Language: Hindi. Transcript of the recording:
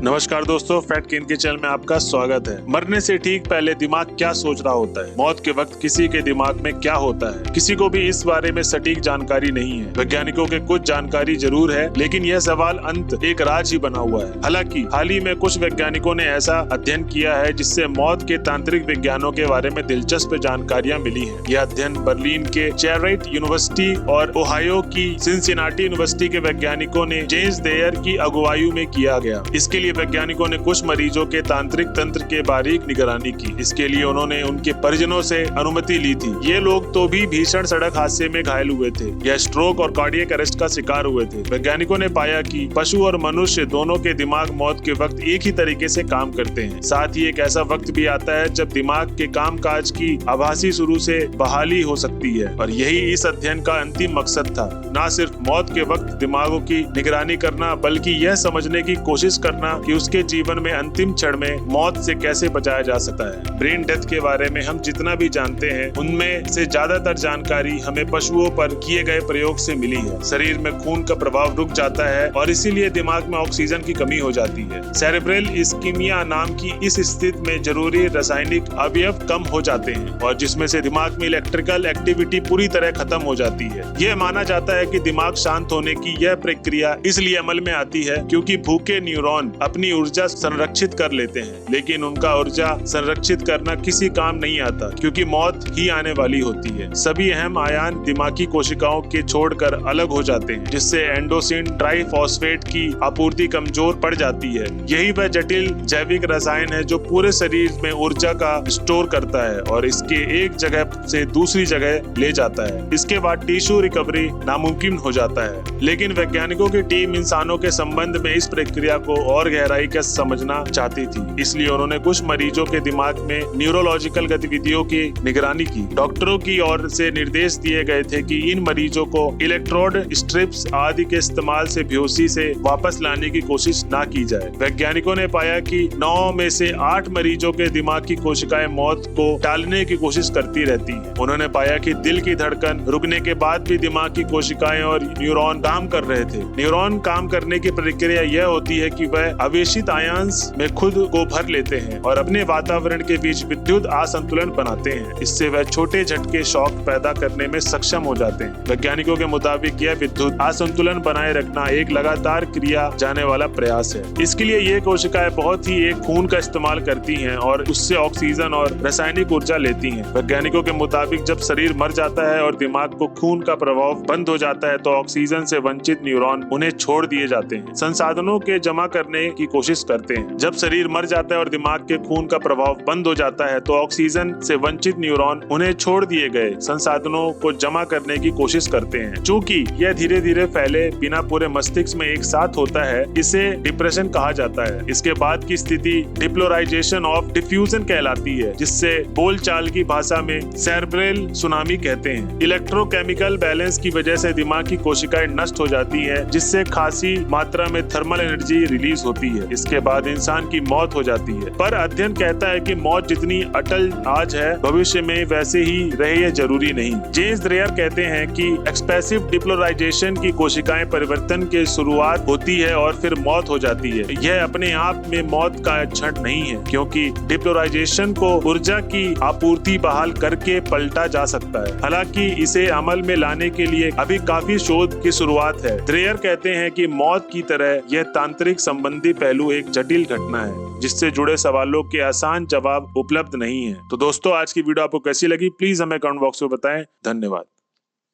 नमस्कार दोस्तों, फैक्ट किंग के चैनल में आपका स्वागत है। मरने से ठीक पहले दिमाग क्या सोच रहा होता है, मौत के वक्त किसी के दिमाग में क्या होता है, किसी को भी इस बारे में सटीक जानकारी नहीं है। वैज्ञानिकों के कुछ जानकारी जरूर है, लेकिन यह सवाल अंत एक राज ही बना हुआ है। हालांकि हाल ही में कुछ वैज्ञानिकों ने ऐसा अध्ययन किया है जिससे मौत के तांत्रिक विज्ञानों के बारे में दिलचस्प जानकारियाँ मिली है। यह अध्ययन बर्लिन के चेराइट यूनिवर्सिटी और ओहायो की सिंसिनाटी यूनिवर्सिटी के वैज्ञानिकों ने जेम्स देयर की अगुवाई में किया गया। इसके लिए वैज्ञानिकों ने कुछ मरीजों के तांत्रिक तंत्र के बारीक निगरानी की। इसके लिए उन्होंने उनके परिजनों से अनुमति ली थी। ये लोग तो भी भीषण सड़क हादसे में घायल हुए थे या स्ट्रोक और कार्डियक अरेस्ट का शिकार हुए थे। वैज्ञानिकों ने पाया कि पशु और मनुष्य दोनों के दिमाग मौत के वक्त एक ही तरीके से काम करते हैं। साथ ही एक ऐसा वक्त भी आता है जब दिमाग के कामकाज की आभासी शुरू से बहाली हो सकती है, और यही इस अध्ययन का अंतिम मकसद था। न सिर्फ मौत के वक्त दिमागों की निगरानी करना, बल्कि यह समझने की कोशिश करना कि उसके जीवन में अंतिम क्षण में मौत से कैसे बचाया जा सकता है। ब्रेन डेथ के बारे में हम जितना भी जानते हैं, उनमें से ज्यादातर जानकारी हमें पशुओं पर किए गए प्रयोग से मिली है। शरीर में खून का प्रवाह रुक जाता है और इसीलिए दिमाग में ऑक्सीजन की कमी हो जाती है। सेरेब्रल इस्कीमिया नाम की इस स्थिति में जरूरी रासायनिक अवयव कम हो जाते हैं और जिसमें से दिमाग में इलेक्ट्रिकल एक्टिविटी पूरी तरह खत्म हो जाती है। यह माना जाता है कि दिमाग शांत होने की यह प्रक्रिया इसलिए अमल में आती है क्योंकि भूखे न्यूरॉन अपनी ऊर्जा संरक्षित कर लेते हैं, लेकिन उनका ऊर्जा संरक्षित करना किसी काम नहीं आता क्योंकि मौत ही आने वाली होती है। सभी अहम आयन दिमागी कोशिकाओं के छोड़कर अलग हो जाते हैं, जिससे एंडोसिन ट्राइफॉस्फेट की आपूर्ति कमजोर पड़ जाती है। यही वह जटिल जैविक रसायन है जो पूरे शरीर में ऊर्जा का स्टोर करता है और इसके एक जगह से दूसरी जगह ले जाता है। इसके बाद टिश्यू रिकवरी नामुमकिन हो जाता है। लेकिन वैज्ञानिकों की टीम इंसानों के संबंध में इस प्रक्रिया को और गहराई के समझना चाहती थी, इसलिए उन्होंने कुछ मरीजों के दिमाग में न्यूरोलॉजिकल गतिविधियों की निगरानी की। डॉक्टरों की ओर से निर्देश दिए गए थे कि इन मरीजों को इलेक्ट्रोड स्ट्रिप्स आदि के इस्तेमाल से बेहोशी से वापस लाने की कोशिश ना की जाए। वैज्ञानिकों ने पाया कि 9 में से 8 मरीजों के दिमाग की कोशिकाएं मौत को टालने की कोशिश करती रहती हैं। उन्होंने पाया कि दिल की धड़कन रुकने के बाद भी दिमाग की कोशिकाएं और न्यूरॉन काम कर रहे थे। न्यूरॉन काम करने की प्रक्रिया यह होती है कि वह आवेशित आयंस में खुद को भर लेते हैं और अपने वातावरण के बीच विद्युत असंतुलन बनाते हैं। इससे वह छोटे झटके शॉक पैदा करने में सक्षम हो जाते हैं। वैज्ञानिकों के मुताबिक यह विद्युत असंतुलन बनाए रखना एक लगातार किया जाने वाला प्रयास है। इसके लिए ये कोशिकाएं बहुत ही एक खून का इस्तेमाल करती हैं और उससे ऑक्सीजन और रासायनिक ऊर्जा लेती हैं। वैज्ञानिकों के मुताबिक जब शरीर मर जाता है और दिमाग को खून का प्रवाह बंद हो जाता है तो ऑक्सीजन से वंचित न्यूरॉन उन्हें छोड़ दिए जाते हैं, संसाधनों के जमा करने की कोशिश करते हैं। जब शरीर मर जाता है और दिमाग के खून का प्रभाव बंद हो जाता है तो ऑक्सीजन से वंचित न्यूरॉन उन्हें छोड़ दिए गए संसाधनों को जमा करने की कोशिश करते हैं। चूंकि यह धीरे धीरे फैले बिना पूरे मस्तिष्क में एक साथ होता है, इसे डिप्रेशन कहा जाता है। इसके बाद की स्थिति डिप्लोराइजेशन ऑफ डिफ्यूजन कहलाती है, जिससे बोलचाल की भाषा में सेरेब्रल सुनामी कहते हैं। इलेक्ट्रोकेमिकल बैलेंस की वजह से दिमाग की कोशिकाएं नष्ट हो जाती है, जिससे खासी मात्रा में थर्मल एनर्जी रिलीज होती है। इसके बाद इंसान की मौत हो जाती है। पर अध्ययन कहता है कि मौत जितनी अटल आज है, भविष्य में वैसे ही रहे ये जरूरी नहीं। जेम्स देयर कहते हैं कि एक्सप्रेसिव डिप्लोराइजेशन की कोशिकाएं परिवर्तन की शुरुआत होती है और फिर मौत हो जाती है। यह अपने आप में मौत का क्षण नहीं है, क्योंकि डिप्लोराइजेशन को ऊर्जा की आपूर्ति बहाल करके पलटा जा सकता है। हालांकि इसे अमल में लाने के लिए अभी काफी शोध की शुरुआत है। ड्रेयर कहते हैं कि मौत की तरह यह तांत्रिक संबंधी पहलू एक जटिल घटना है जिससे जुड़े सवालों के आसान जवाब उपलब्ध नहीं है। तो दोस्तों, आज की वीडियो आपको कैसी लगी प्लीज हमें कमेंट बॉक्स में बताएं। धन्यवाद।